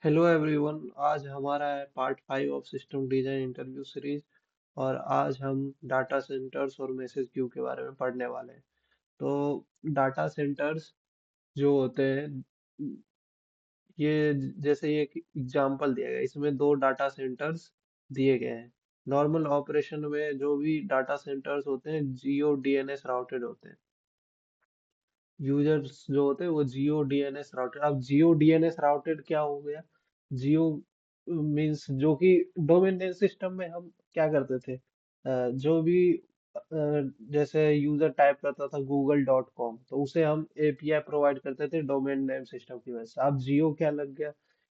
Hello everyone. आज हमारा है part 5 of system design interview series. और आज हम डाटा सेंटर्स और मैसेज क्यू के बारे में पढ़ने वाले हैं। तो डाटा सेंटर्स जो होते हैं, ये जैसे ये एग्जांपल दिया गया है, इसमें दो डाटा सेंटर्स दिए गए हैं। नॉर्मल ऑपरेशन में जो भी डाटा सेंटर्स होते हैं जियो डीएनएस राउटेड होते हैं। यूजर्स जो होते हैं वो जियो डीएनएस राउटर। अब जियो डीएनएस राउटेड क्या हो गया? जियो मींस जो कि डोमेन नेम सिस्टम में हम क्या करते थे, जो भी जैसे यूजर टाइप करता था google.com, तो उसे हम एपीआई प्रोवाइड करते थे डोमेन नेम सिस्टम की वजह से। अब जियो क्या लग गया?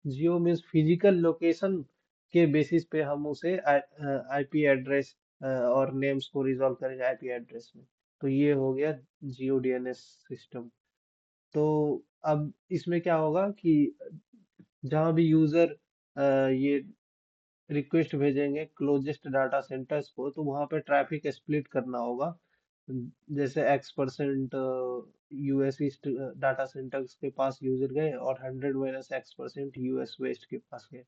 जियो मींस फिजिकल लोकेशन के बेसिस पे हम उसे आईपी एड्रेस और नेम्स को रिजॉल्व करेंगे आईपी एड्रेस में। तो ये हो गया जियो डीएनएस सिस्टम। तो अब इसमें क्या होगा कि जहाँ भी यूजर ये रिक्वेस्ट भेजेंगे क्लोजेस्ट डाटा सेंटर्स को, तो वहाँ पे ट्रैफिक स्प्लिट करना होगा। जैसे X% US east data centres के पास यूजर गए और 100 - X% यूएस वेस्ट के पास गए।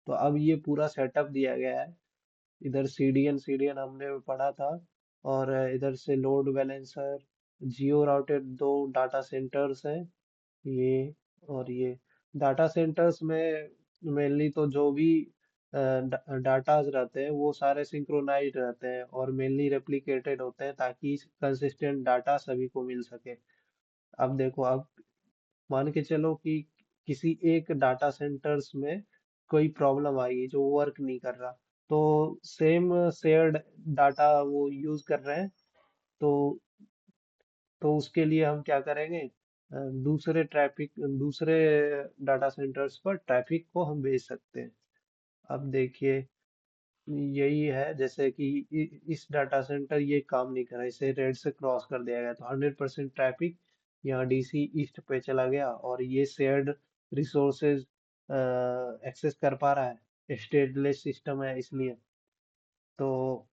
तो अब ये पूरा सेटअप दिया गया है। इधर सीडीएन हमने पढ़ा था। और इधर से लोड बैलेंसर, जियो राउटेड दो डाटा सेंटर्स हैं, ये और ये। डाटा सेंटर्स में मेनली तो जो भी डाटाज रहते हैं वो सारे सिंक्रोनाइज रहते हैं और मेनली रेप्लिकेटेड होते हैं ताकि कंसिस्टेंट डाटा सभी को मिल सके। अब देखो, अब मान के चलो कि किसी एक डाटा सेंटर्स में कोई प्रॉब्लम आई जो वर्क नहीं कर रहा, तो सेम शेयर्ड डाटा वो यूज कर रहे हैं। तो तो उसके लिए हम क्या करेंगे, दूसरे डाटा सेंटर्स पर ट्रैफिक को हम भेज सकते हैं। अब देखिए, यही है जैसे कि इस डाटा सेंटर ये काम नहीं कर रहा, इसे रेड से क्रॉस कर दिया गया तो 100% ट्रैफिक यहाँ डीसी ईस्ट पे चला गया और ये शेयर्ड रिसोर्सेज एक्सेस कर पा रहा है, स्टेटलेस सिस्टम है इसलिए। तो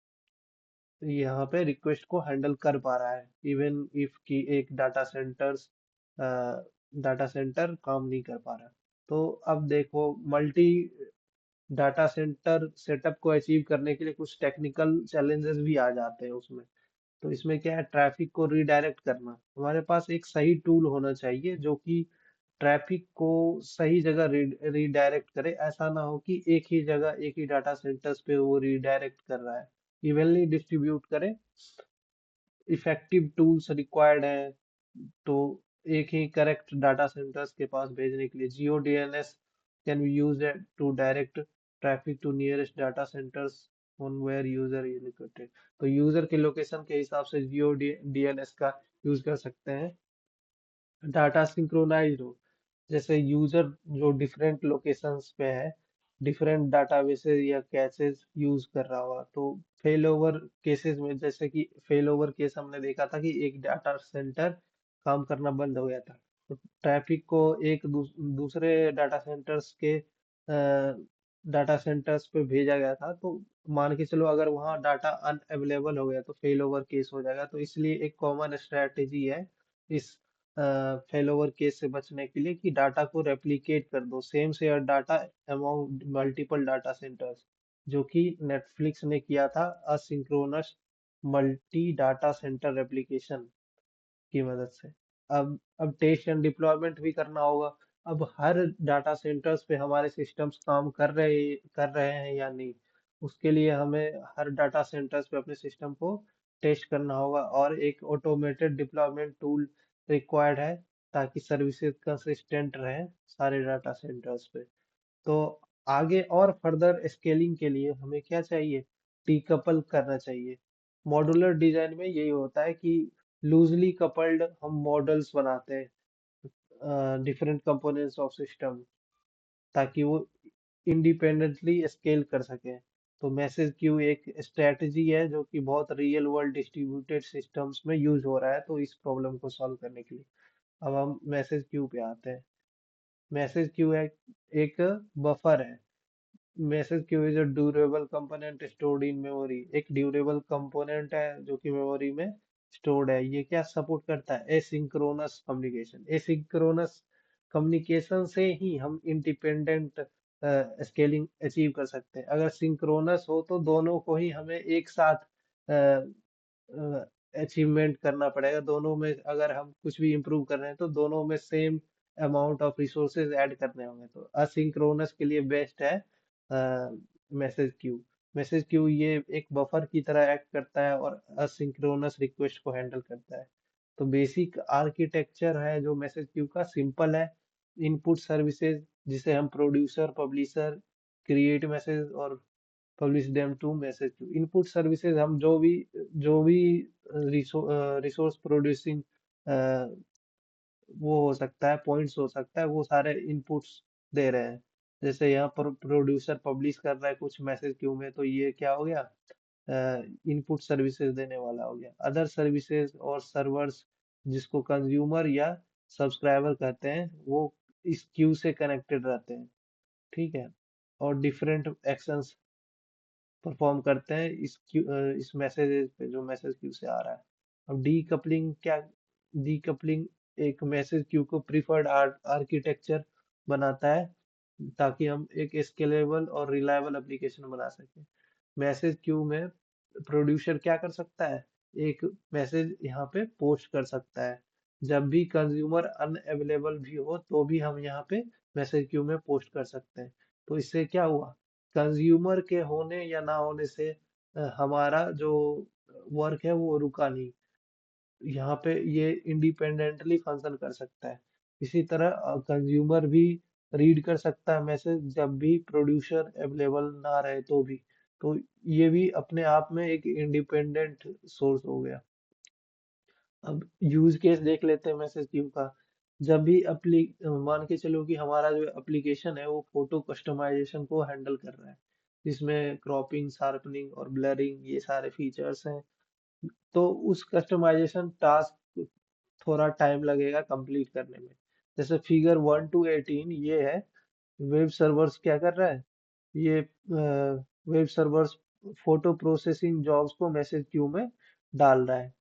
यहाँ पे रिक्वेस्ट को हैंडल कर पा रहा है इवन इफ कि एक डाटा सेंटर काम नहीं कर पा रहा। तो अब देखो, मल्टी डाटा सेंटर सेटअप को अचीव करने के लिए कुछ टेक्निकल चैलेंजेस भी आ जाते हैं उसमें। तो इसमें क्या है, ट्रैफिक को रीडायरेक्ट करना। हमारे पास एक सही टूल होना चाहिए जो कि ट्रैफिक को सही जगह रीडायरेक्ट करे। ऐसा ना हो कि एक ही जगह एक ही डाटा सेंटर्स पे वो रीडायरेक्ट कर रहा है। इवनली डिस्ट्रीब्यूट करे। इफेक्टिव टूल्स रिक्वायर्ड है। तो एक ही करेक्ट डाटा सेंटर्स के पास भेजने के लिए geo DNS can be used to direct traffic to nearest data centres on where user is located. तो यूजर के लोकेशन के हिसाब से जियो डीएनएस का यूज कर सकते हैं। डाटा सिंक्रोनाइज्ड हो, जैसे यूजर जो डिफरेंट लोकेशंस पे है, डिफरेंट डाटाबेसेस या कैचेस यूज कर रहा होगा, तो फेल ओवर केसेस में, जैसे कि फेल ओवर केस हमने देखा था कि एक डाटा सेंटर काम करना बंद हो गया था, तो ट्रैफिक को एक दूसरे डाटा सेंटर्स के डाटा सेंटर्स पे भेजा गया था। तो मान के चलो अगर वहाँ डाटा अनअवेलेबल हो गया तो फेल ओवर केस हो जाएगा। तो इसलिए एक कॉमन स्ट्रेटेजी है इस फेल ओवर केस से बचने के लिए कि डाटा को रेप्लिकेट कर दो, same share data among multiple data centres, जो कि नेटफ्लिक्स ने किया था asynchronous multi data centre replication की मदद से। अब टेस्ट एंड डिप्लॉयमेंट भी करना होगा। अब हर डाटा सेंटर्स पे हमारे सिस्टम्स काम कर रहे हैं या नहीं, उसके लिए हमें हर डाटा सेंटर्स पे अपने सिस्टम को टेस्ट करना होगा और एक ऑटोमेटेड डिप्लॉयमेंट टूल रिक्वायर्ड है ताकि सर्विसेज कंसिस्टेंट रहे सारे डाटा सेंटर्स पे। तो आगे और फर्दर स्केलिंग के लिए हमें क्या चाहिए, डीकपल करना चाहिए। मॉड्यूलर डिजाइन में यही होता है कि लूजली कपल्ड हम मॉडल्स बनाते हैं डिफरेंट कंपोनेंट्स ऑफ सिस्टम, ताकि वो इंडिपेंडेंटली स्केल कर सकें। तो मैसेज क्यू एक स्ट्रेटजी है जो कि बहुत रियल वर्ल्ड डिस्ट्रीब्यूटेड सिस्टम्स में यूज हो रहा है, तो इस प्रॉब्लम को सॉल्व करने के लिए। अब हम मैसेज क्यू पे आते हैं। मैसेज क्यू है एक बफर है। Message queue is a durable component stored in memory. एक ड्यूरेबल कंपोनेंट है जो कि मेमोरी में स्टोर्ड है। ये क्या सपोर्ट करता है, एसिंक्रोनस कम्युनिकेशन। एसिंक्रोनस कम्युनिकेशन से ही हम इंडिपेंडेंट स्केलिंग अचीव कर सकते हैं। अगर सिंक्रोनस हो तो दोनों को ही हमें एक साथ अचीवमेंट करना पड़ेगा। दोनों में अगर हम कुछ भी इम्प्रूव कर रहे हैं तो दोनों में same amount of resources add करने होंगे। तो असिंक्रोनस के लिए बेस्ट है मैसेज क्यू। मैसेज क्यू ये एक बफर की तरह एक्ट करता है और असिंक्रोनस रिक्वेस्ट को हैंडल करता है। तो बेसिक आर्किटेक्चर है जो मैसेज क्यू का, सिंपल है। इनपुट सर्विसेज जिसे हम प्रोड्यूसर, पब्लिशर, क्रिएट मैसेज और publish them to message queue. Input services हम जो भी रिसोर्स प्रोड्यूसिंग वो हो सकता है, पॉइंट्स हो सकता है, वो सारे इनपुट्स दे रहे हैं। जैसे यहाँ पर प्रोड्यूसर पब्लिश कर रहा है कुछ मैसेज क्यू में, तो ये क्या हो गया, इनपुट सर्विसेज देने वाला हो गया। अदर सर्विसेज और सर्वर्स जिसको कंज्यूमर या सब्सक्राइबर कहते हैं, वो इस क्यू से कनेक्टेड रहते हैं। ठीक है, और डिफरेंट एक्शंस परफॉर्म करते हैं इस मैसेज पे जो मैसेज क्यू से आ रहा है। अब डीकपलिंग क्या, डीकपलिंग एक मैसेज क्यू को प्रीफर्ड आर्किटेक्चर बनाता है ताकि हम एक स्केलेबल और रिलायबल एप्लीकेशन बना सकें। मैसेज क्यू में प्रोड्यूसर क्या कर सकता है, एक मैसेज यहाँ पे पोस्ट कर सकता है। जब भी कंज्यूमर अनअवेलेबल भी हो तो भी हम यहाँ पे मैसेज क्यू में पोस्ट कर सकते हैं। तो इससे क्या हुआ, कंज्यूमर के होने या ना होने से हमारा जो वर्क है वो रुका नहीं। यहाँ पे ये इंडिपेंडेंटली फंक्शन कर सकता है। इसी तरह कंज्यूमर भी रीड कर सकता है मैसेज जब भी प्रोड्यूसर अवेलेबल ना रहे तो भी। तो ये भी अपने आप में एक इंडिपेंडेंट सोर्स हो गया। अब यूज केस देख लेते हैं मैसेज क्यू का। जब भी मान के चलो कि हमारा जो एप्लीकेशन है वो फोटो कस्टमाइजेशन को हैंडल कर रहा है, जिसमें क्रॉपिंग, शार्पनिंग और ब्लरिंग ये सारे फीचर्स हैं। तो उस कस्टमाइजेशन टास्क थोड़ा टाइम लगेगा कंप्लीट करने में। जैसे फिगर 1 to 18 ये है, वेब सर्वर्स क्या कर रहा है, ये web servers photo processing jobs को मैसेज क्यू में डाल रहा है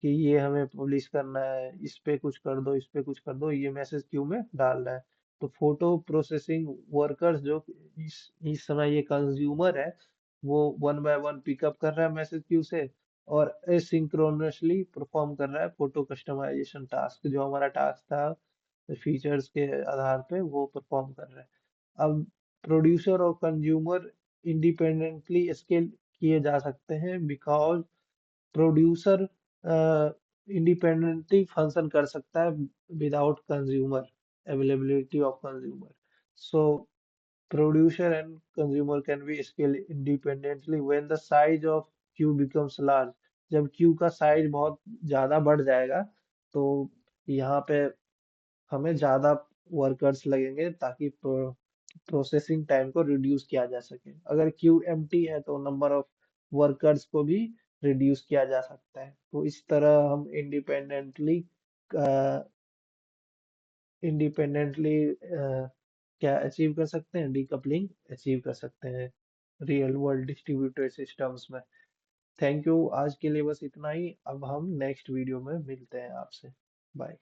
कि ये हमें पब्लिश करना है, इस पे कुछ कर दो, इस पे कुछ कर दो, ये मैसेज क्यू में डाल रहा है। तो फोटो प्रोसेसिंग वर्कर्स जो इस समय ये कंज्यूमर है, वो वन बाय वन पिकअप कर रहा है मैसेज क्यू से और एसिंक्रोनसली परफॉर्म कर रहा है फोटो कस्टमाइजेशन टास्क। जो हमारा टास्क था फीचर्स के आधार पे वो परफॉर्म कर रहा है। अब प्रोड्यूसर और कंज्यूमर इंडिपेंडेंटली स्केल किए जा सकते हैं बिकॉज प्रोड्यूसर इंडिपेंडेंटली फंक्शन कर सकता है without consumer availability of consumer. So producer and consumer can be scaled independently when the size of queue becomes large। जब क्यू का साइज बहुत ज्यादा बढ़ जाएगा तो यहाँ पे हमें ज्यादा वर्कर्स लगेंगे ताकि प्रोसेसिंग टाइम को रिड्यूस किया जा सके। अगर क्यू एम्प्टी है तो नंबर ऑफ वर्कर्स को भी रिड्यूस किया जा सकता है। तो इस तरह हम इंडिपेंडेंटली क्या अचीव कर सकते हैं, डीकपलिंग अचीव कर सकते हैं रियल वर्ल्ड डिस्ट्रीब्यूटेड सिस्टम्स में। थैंक यू, आज के लिए बस इतना ही। अब हम नेक्स्ट वीडियो में मिलते हैं आपसे। बाय।